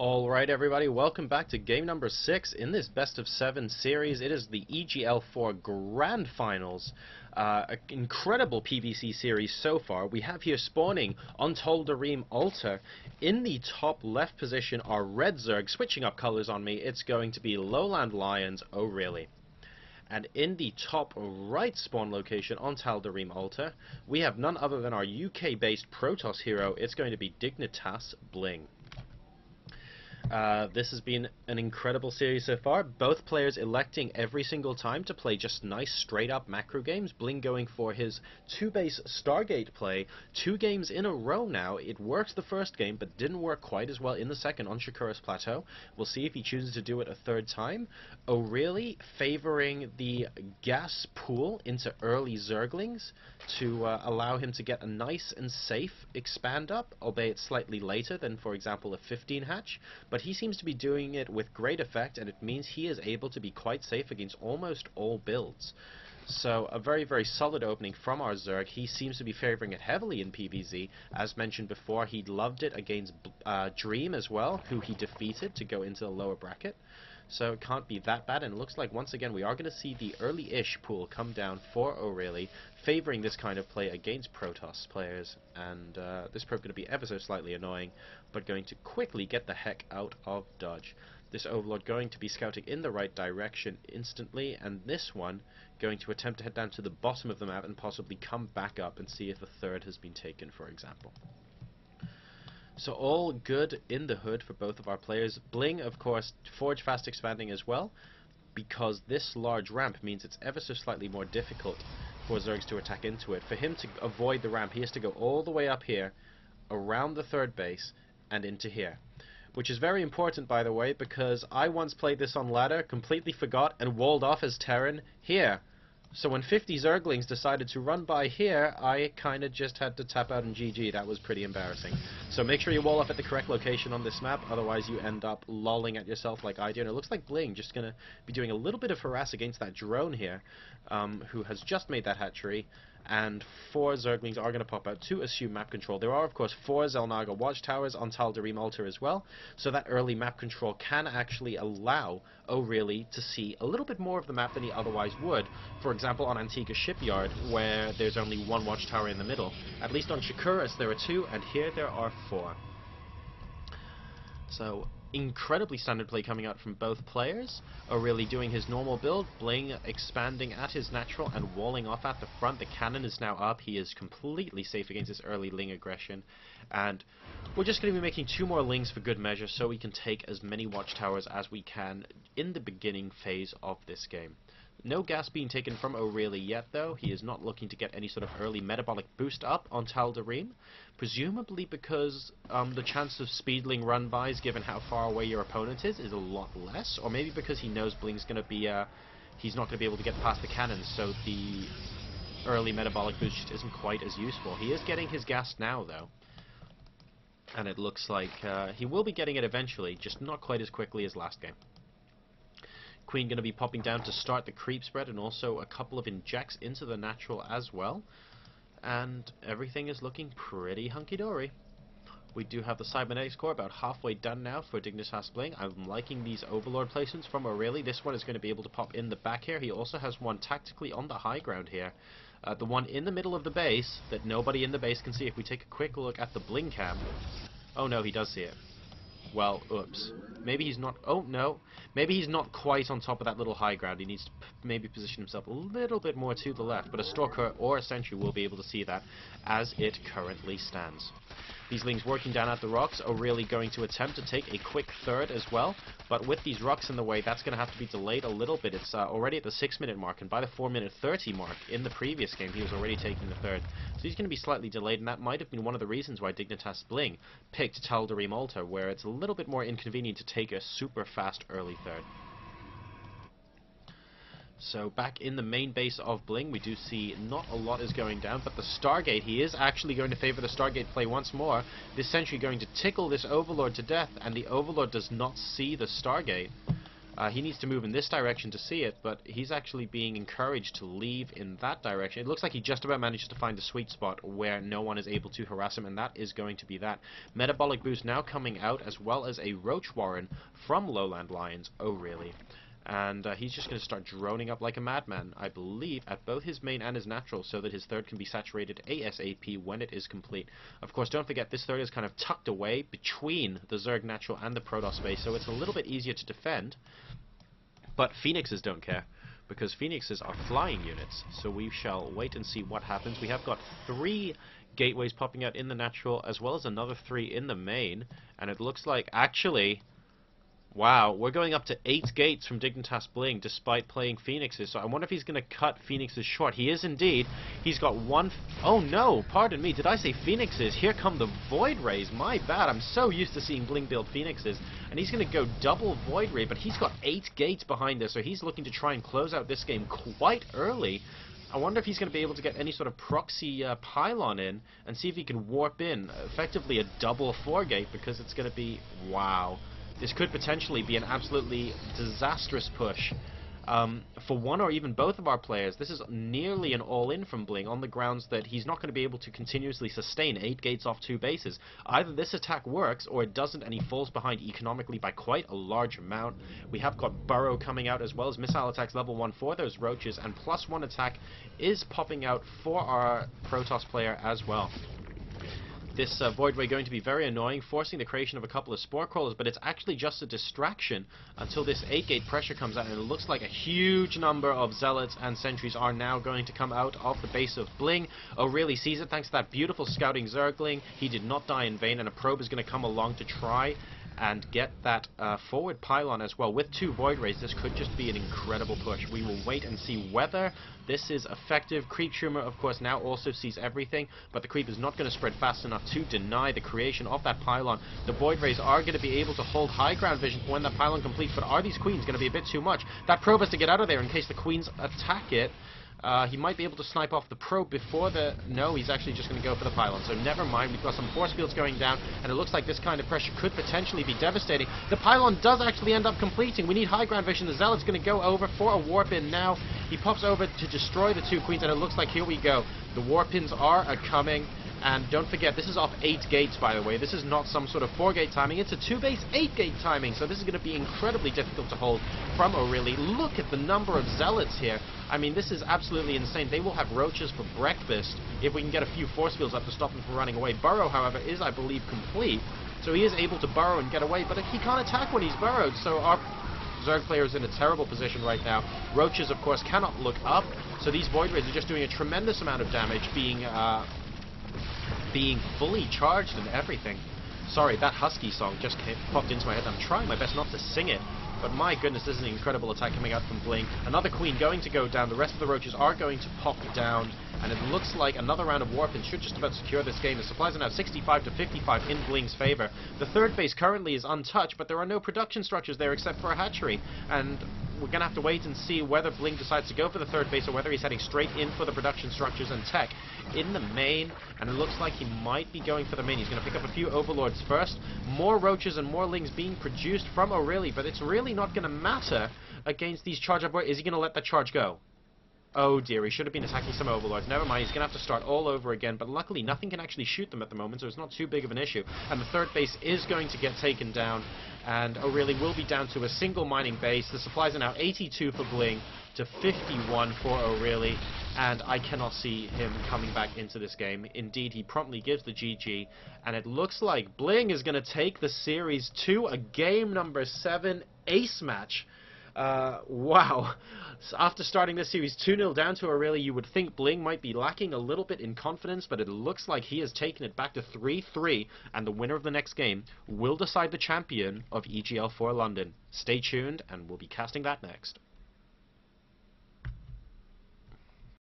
Alright everybody, welcome back to game number 6 in this best of 7 series. It is the EGL4 Grand Finals. An incredible PvC series so far. We have here spawning on Tal'Darim Altar. In the top left position are Red Zerg, switching up colors on me. It's going to be Lowland Lions, oh really. And in the top right spawn location on Tal'Darim Altar, we have none other than our UK-based Protoss hero. It's going to be Dignitas.BlinG. This has been an incredible series so far. Both players electing every single time to play just nice straight-up macro games. BlinG going for his 2-base Stargate play 2 games in a row now. It works the first game, but didn't work quite as well in the second on Shakura's Plateau. We'll see if he chooses to do it a third time. O'Reilly favoring the gas pool into early Zerglings to allow him to get a nice and safe expand up, albeit slightly later than, for example, a 15 hatch. But he seems to be doing it with great effect, and it means he is able to be quite safe against almost all builds. So a very, very solid opening from our Zerg. He seems to be favoring it heavily in PvZ. As mentioned before, he loved it against Dream as well, who he defeated to go into the lower bracket. So it can't be that bad, and it looks like once again we are going to see the early-ish pool come down for O'Reilly, favoring this kind of play against Protoss players, and this probe going to be ever so slightly annoying, but going to quickly get the heck out of dodge. This Overlord going to be scouting in the right direction instantly, and this one going to attempt to head down to the bottom of the map and possibly come back up and see if a third has been taken, for example. So all good in the hood for both of our players. BlinG, of course, forge fast expanding as well, because this large ramp means it's ever so slightly more difficult for Zergs to attack into it. For him to avoid the ramp, he has to go all the way up here, around the third base, and into here. Which is very important, by the way, because I once played this on ladder, completely forgot, and walled off as Terran here. So when 50 Zerglings decided to run by here, I kind of just had to tap out and GG. That was pretty embarrassing. So make sure you wall off at the correct location on this map, otherwise you end up lolling at yourself like I do. And it looks like BlinG just going to be doing a little bit of harass against that drone here, who has just made that hatchery. And 4 Zerglings are going to pop out to assume map control. There are, of course, 4 Xel'Naga watchtowers on Tal'Darim Altar as well, so that early map control can actually allow O'Reilly to see a little bit more of the map than he otherwise would. For example, on Antigua Shipyard, where there's only 1 watchtower in the middle. At least on Shakura's there are 2, and here there are 4. So incredibly standard play coming out from both players. O'Reilly doing his normal build, BlinG expanding at his natural and walling off at the front. The cannon is now up. He is completely safe against this early Ling aggression. And we're just going to be making 2 more Lings for good measure so we can take as many watchtowers as we can in the beginning phase of this game. No gas being taken from O'Reilly yet, though. He is not looking to get any sort of early metabolic boost up on Tal'Darim, presumably because the chance of speedling run-bys, given how far away your opponent is a lot less, or maybe because he knows BlinG's going to be, he's not going to be able to get past the cannons, so the early metabolic boost just isn't quite as useful. He is getting his gas now, though, and it looks like he will be getting it eventually, just not quite as quickly as last game. Queen going to be popping down to start the creep spread, and also a couple of injects into the natural as well. And everything is looking pretty hunky-dory. We do have the cybernetics core about halfway done now for Dignitas.BlinG. I'm liking these Overlord placements from O'Reilly. This one is going to be able to pop in the back here. He also has one tactically on the high ground here. The one in the middle of the base that nobody in the base can see. If we take a quick look at the BlinG cam... Oh no, he does see it. Well, oops. Maybe he's not... Oh, no. Maybe he's not quite on top of that little high ground. He needs to maybe position himself a little bit more to the left. But a Stalker or a Sentry will be able to see that as it currently stands. These Lings working down at the rocks are really going to attempt to take a quick third as well. But with these rocks in the way, that's going to have to be delayed a little bit. It's already at the 6-minute mark, and by the 4-minute 30 mark in the previous game, he was already taking the third. So he's going to be slightly delayed, and that might have been one of the reasons why Dignitas.BlinG picked Tal'Darim Altar, where it's a little bit more inconvenient to take a super fast early third. So back in the main base of BlinG, we do see not a lot is going down, but the Stargate, he is actually going to favor the Stargate play once more. This Sentry going to tickle this Overlord to death, and the Overlord does not see the Stargate. He needs to move in this direction to see it, but he's actually being encouraged to leave in that direction. It looks like he just about manages to find a sweet spot where no one is able to harass him, and that is going to be that. Metabolic Boost now coming out, as well as a Roach Warren from Lowland Lions. Oh, really? And he's just going to start droning up like a madman, I believe, at both his main and his natural, so that his third can be saturated ASAP when it is complete. Of course, don't forget, this third is kind of tucked away between the Zerg natural and the Protoss base, so it's a little bit easier to defend. But Phoenixes don't care, because Phoenixes are flying units, so we shall wait and see what happens. We have got 3 gateways popping out in the natural, as well as another 3 in the main, and it looks like, actually... Wow, we're going up to 8 gates from Dignitas.BlinG despite playing Phoenixes, so I wonder if he's going to cut Phoenixes short. He is indeed. He's got 1... Oh no, pardon me, did I say Phoenixes? Here come the Void Rays, my bad. I'm so used to seeing BlinG build Phoenixes, and he's going to go double Void Ray, but he's got 8 gates behind this, so he's looking to try and close out this game quite early. I wonder if he's going to be able to get any sort of proxy pylon in and see if he can warp in effectively a double 4-gate, because it's going to be... Wow. This could potentially be an absolutely disastrous push for one or even both of our players. This is nearly an all-in from BlinG on the grounds that he's not going to be able to continuously sustain 8 gates off 2 bases. Either this attack works or it doesn't, and he falls behind economically by quite a large amount. We have got Burrow coming out, as well as missile attacks level 1 for those Roaches, and +1 attack is popping out for our Protoss player as well. This Void Ray going to be very annoying, forcing the creation of a couple of Spore Crawlers, but it's actually just a distraction until this 8-gate pressure comes out, and it looks like a huge number of Zealots and Sentries are now going to come out of the base of BlinG. O'Reilly sees it thanks to that beautiful scouting Zergling. He did not die in vain, and a probe is going to come along to try and get that forward pylon as well. With 2 Void Rays, this could just be an incredible push. We will wait and see whether this is effective. Creep Schumer, of course, now also sees everything, but the creep is not going to spread fast enough to deny the creation of that pylon. The Void Rays are going to be able to hold high ground vision for when that pylon completes, but are these Queens going to be a bit too much? That probe has to get out of there in case the Queens attack it. He might be able to snipe off the probe before the... No, he's actually just going to go for the pylon. So never mind, we've got some force fields going down, and it looks like this kind of pressure could potentially be devastating. The pylon does actually end up completing. We need high ground vision. The Zealot's going to go over for a warp in now. He pops over to destroy the 2 Queens, and it looks like, here we go. The warp ins are coming. And don't forget, this is off 8 gates, by the way. This is not some sort of 4-gate timing. It's a 2-base 8-gate timing. So this is going to be incredibly difficult to hold from O'Reilly. Look at the number of Zealots here. I mean, this is absolutely insane. They will have Roaches for breakfast if we can get a few force fields up to stop them from running away. Burrow, however, is, I believe, complete. So he is able to burrow and get away, but he can't attack when he's burrowed. So our Zerg player is in a terrible position right now. Roaches, of course, cannot look up. So these Void Rays are just doing a tremendous amount of damage, being fully charged and everything. Sorry, that Husky song just popped into my head. I'm trying my best not to sing it, but my goodness, this is an incredible attack coming out from BlinG. Another Queen going to go down. The rest of the Roaches are going to pop down, and it looks like another round of warp-ins should just about secure this game. The supplies are now 65 to 55 in BlinG's favor. The third base currently is untouched, but there are no production structures there except for a hatchery, and we're going to have to wait and see whether BlinG decides to go for the third base or whether he's heading straight in for the production structures and tech in the main, and it looks like he might be going for the main. He's going to pick up a few Overlords first. More Roaches and more Lings being produced from O'Reilly, but it's really not going to matter against these charge up. Is he going to let that charge go? Oh dear, he should have been attacking some Overlords. Never mind, he's going to have to start all over again, but luckily nothing can actually shoot them at the moment, so it's not too big of an issue. And the third base is going to get taken down, and O'Reilly will be down to a single mining base. The supplies are now 82 for BlinG to 51 for O'Reilly, and I cannot see him coming back into this game. Indeed, he promptly gives the GG, and it looks like BlinG is going to take the series to a game number 7 ace match. Wow. So after starting this series 2-0 down to O'Reilly, you would think BlinG might be lacking a little bit in confidence, but it looks like he has taken it back to 3-3, and the winner of the next game will decide the champion of EGL4 London. Stay tuned, and we'll be casting that next.